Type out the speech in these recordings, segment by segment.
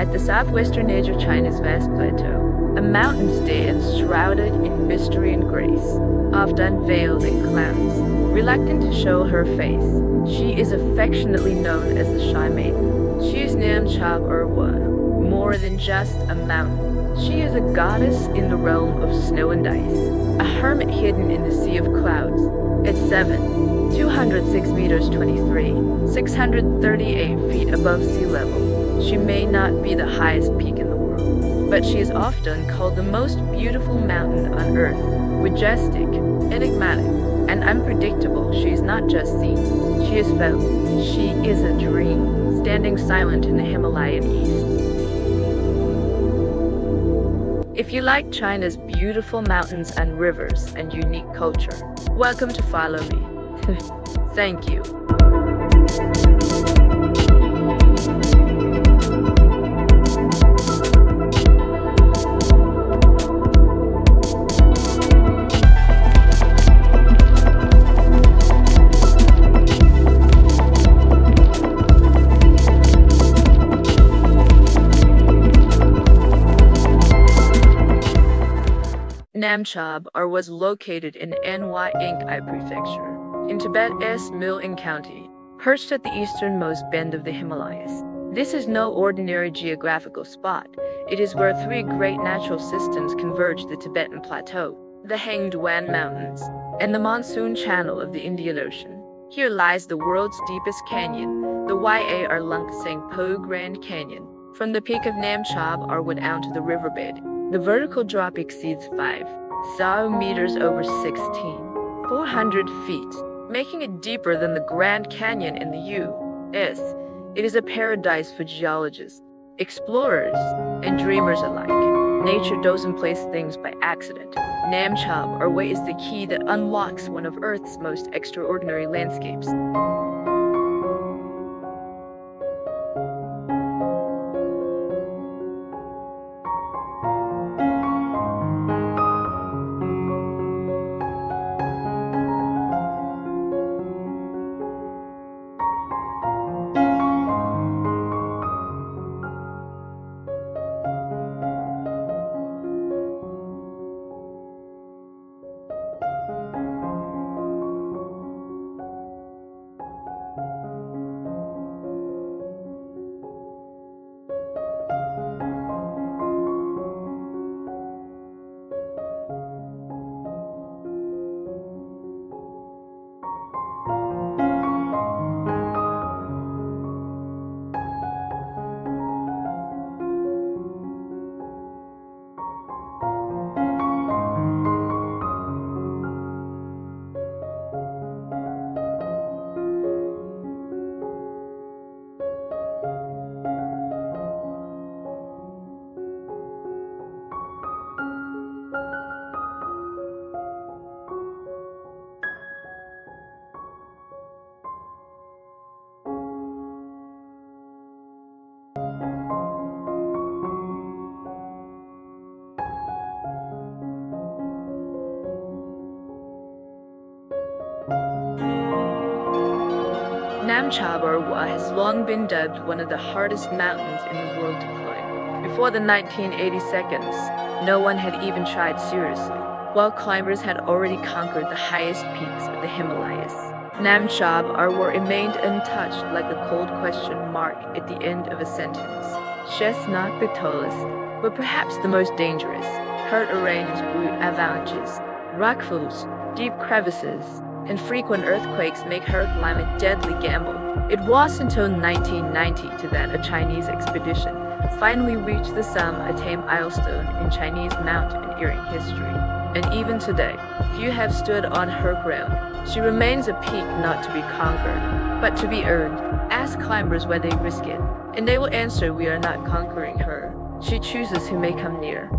At the southwestern edge of China's vast plateau, a mountain stands shrouded in mystery and grace, often veiled in clouds. Reluctant to show her face, she is affectionately known as the Shy Maiden. She is Namcha Barwa, more than just a mountain. She is a goddess in the realm of snow and ice, a hermit hidden in the sea of clouds. At 206 meters 638 feet above sea level, she may not be the highest peak in the world, but she is often called the most beautiful mountain on earth. Majestic, enigmatic, and unpredictable, she is not just seen, she is felt. She is a dream, standing silent in the Himalayan east. If you like China's beautiful mountains and rivers and unique culture, welcome to Follow Me. Thank you. Namcha Barwa was located in Nanga Prefecture, in Tibet's Maiden County, perched at the easternmost bend of the Himalayas. This is no ordinary geographical spot. It is where three great natural systems converge: the Tibetan Plateau, the Hangduan Mountains, and the monsoon channel of the Indian Ocean. Here lies the world's deepest canyon, the Yar Lung Po Grand Canyon. From the peak of Namcha Barwa down to the riverbed, the vertical drop exceeds 5,000 meters over 16,400 feet, making it deeper than the Grand Canyon in the U.S. It is a paradise for geologists, explorers, and dreamers alike. Nature doesn't place things by accident. Namcha Barwa is the key that unlocks one of Earth's most extraordinary landscapes. Namcha Barwa has long been dubbed one of the hardest mountains in the world to climb. Before the 1980s, no one had even tried seriously, while climbers had already conquered the highest peaks of the Himalayas. Namcha Barwa remained untouched, like a cold question mark at the end of a sentence. She's not the tallest, but perhaps the most dangerous. Her terrain is brute avalanches, rockfalls, deep crevices, and frequent earthquakes make her climb a deadly gamble. It was until 1990 that a Chinese expedition finally reached the summit, a tame milestone in Chinese mountaineering history. And even today, few have stood on her ground. She remains a peak not to be conquered, but to be earned. Ask climbers where they risk it, and they will answer, we are not conquering her. She chooses who may come near.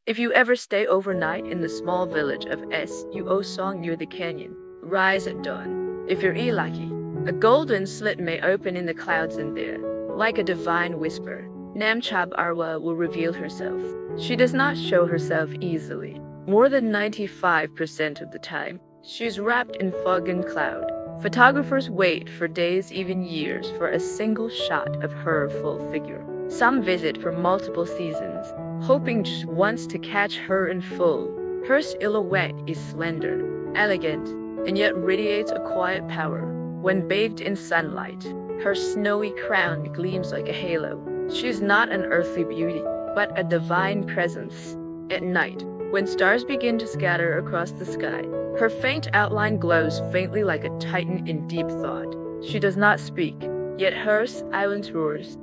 If you ever stay overnight in the small village of Suosong near the canyon, rise at dawn. If you're lucky, a golden slit may open in the clouds in there, like a divine whisper. Namcha Barwa will reveal herself. She does not show herself easily. More than 95% of the time, she's wrapped in fog and cloud. Photographers wait for days, even years, for a single shot of her full figure. Some visit for multiple seasons, hoping just once to catch her in full. Her silhouette is slender, elegant, and yet radiates a quiet power. When bathed in sunlight, her snowy crown gleams like a halo. She is not an earthly beauty, but a divine presence. At night, when stars begin to scatter across the sky, her faint outline glows faintly like a titan in deep thought. She does not speak, yet her silence roars.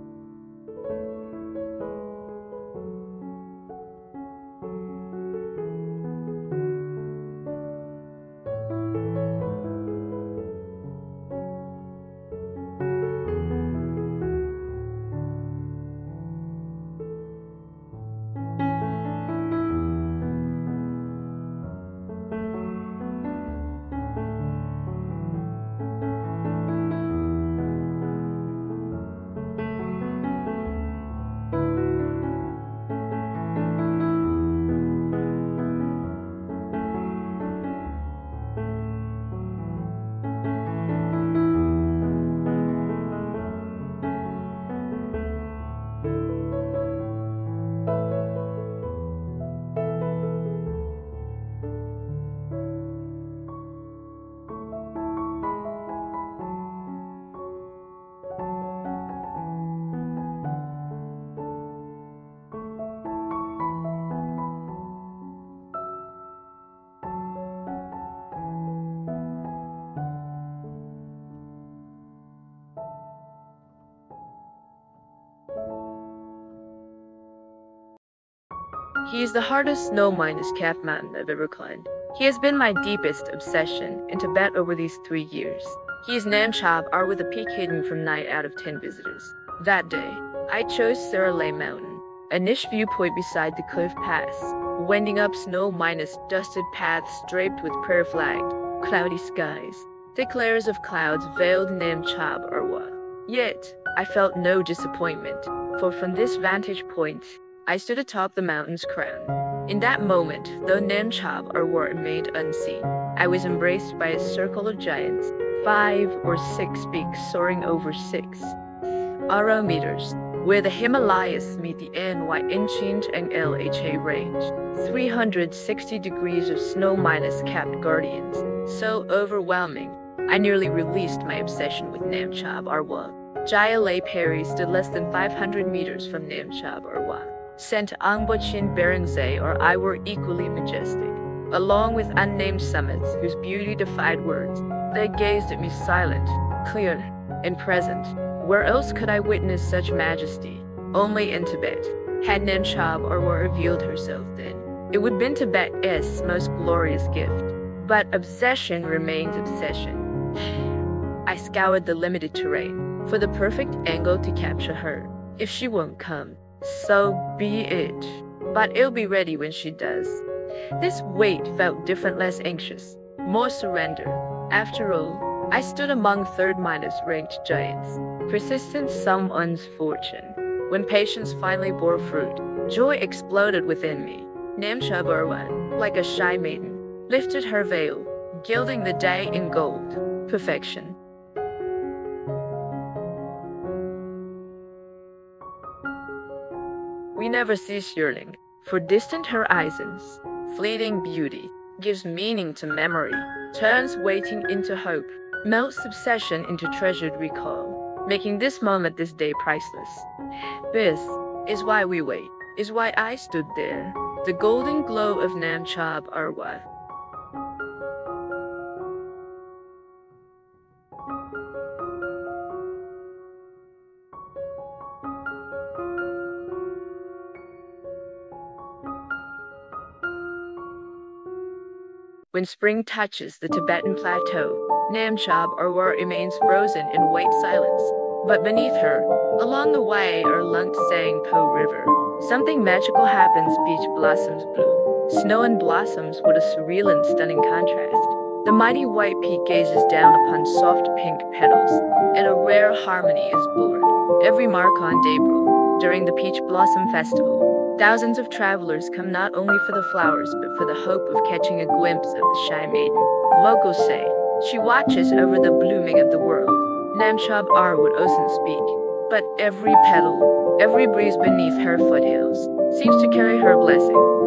He is the hardest snow-minus-cap mountain I've ever climbed. He has been my deepest obsession in Tibet over these 3 years. He is Namcha Barwa with a peak hidden from 9 out of 10 visitors. That day, I chose Serale Mountain, a niche viewpoint beside the cliff pass, wending up snow-minus-dusted paths draped with prayer-flagged, cloudy skies. Thick layers of clouds veiled Namcha Barwa. Yet, I felt no disappointment, for from this vantage point, I stood atop the mountain's crown. In that moment, though Namcha Barwa remained unseen, I was embraced by a circle of giants, 5 or 6 peaks soaring over 6 meters, where the Himalayas meet the Inching and Lha range. 360 degrees of snow-minus-capped guardians, so overwhelming, I nearly released my obsession with Namcha Barwa. Jaya Lay Perry stood less than 500 meters from Namcha Barwa. Sent Angbochin Beringze or I were equally majestic, along with unnamed summits whose beauty defied words. They gazed at me silent, clear, and present. Where else could I witness such majesty? Only in Tibet. Had Namcha Barwa revealed herself then, it would have been Tibet's most glorious gift. But obsession remains obsession. I scoured the limited terrain for the perfect angle to capture her. If she won't come, so be it. But I'll be ready when she does. This wait felt different, less anxious, more surrender. After all, I stood among third-minus ranked giants. Persistence someone's fortune. When patience finally bore fruit, joy exploded within me. Namcha Barwa, like a shy maiden, lifted her veil, gilding the day in gold. Perfection. We never cease yearning for distant horizons. Fleeting beauty gives meaning to memory, turns waiting into hope, melts obsession into treasured recall, making this moment, this day priceless. This is why we wait, is why I stood there, the golden glow of Namcha Barwa. When spring touches the Tibetan plateau, Namcha Barwa remains frozen in white silence. But beneath her, along the way, are Lung Sang Po River, Something magical happens, peach blossoms bloom. Snow and blossoms with a surreal and stunning contrast. The mighty white peak gazes down upon soft pink petals, and a rare harmony is born. Every Markon April, during the Peach Blossom Festival, thousands of travelers come not only for the flowers but for the hope of catching a glimpse of the shy maiden. Locals say she watches over the blooming of the world. Namcha Barwa would often speak, but every petal, every breeze beneath her foothills, seems to carry her blessing.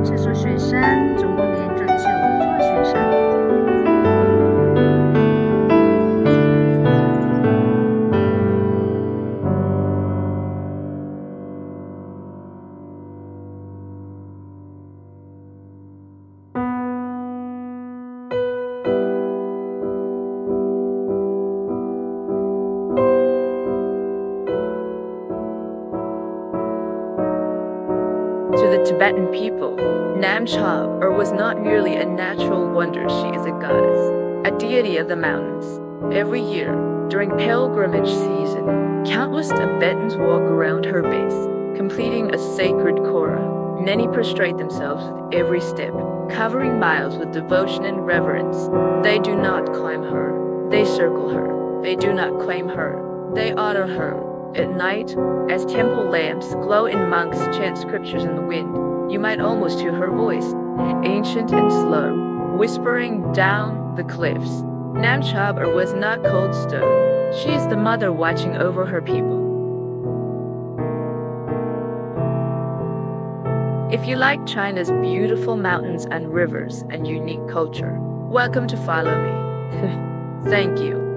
这座雪山总共连着9座雪山。To the Tibetan people, Namcha Barwa was not merely a natural wonder, she is a goddess, a deity of the mountains. Every year, during pilgrimage season, countless Tibetans walk around her base, completing a sacred kora. Many prostrate themselves with every step, covering miles with devotion and reverence. They do not climb her, they circle her. They do not claim her, they honor her. At night, as temple lamps glow and monks chant scriptures in the wind, you might almost hear her voice, ancient and slow, whispering down the cliffs. Namcha Barwa was not cold stone. She is the mother watching over her people. If you like China's beautiful mountains and rivers and unique culture, welcome to follow me. Thank you.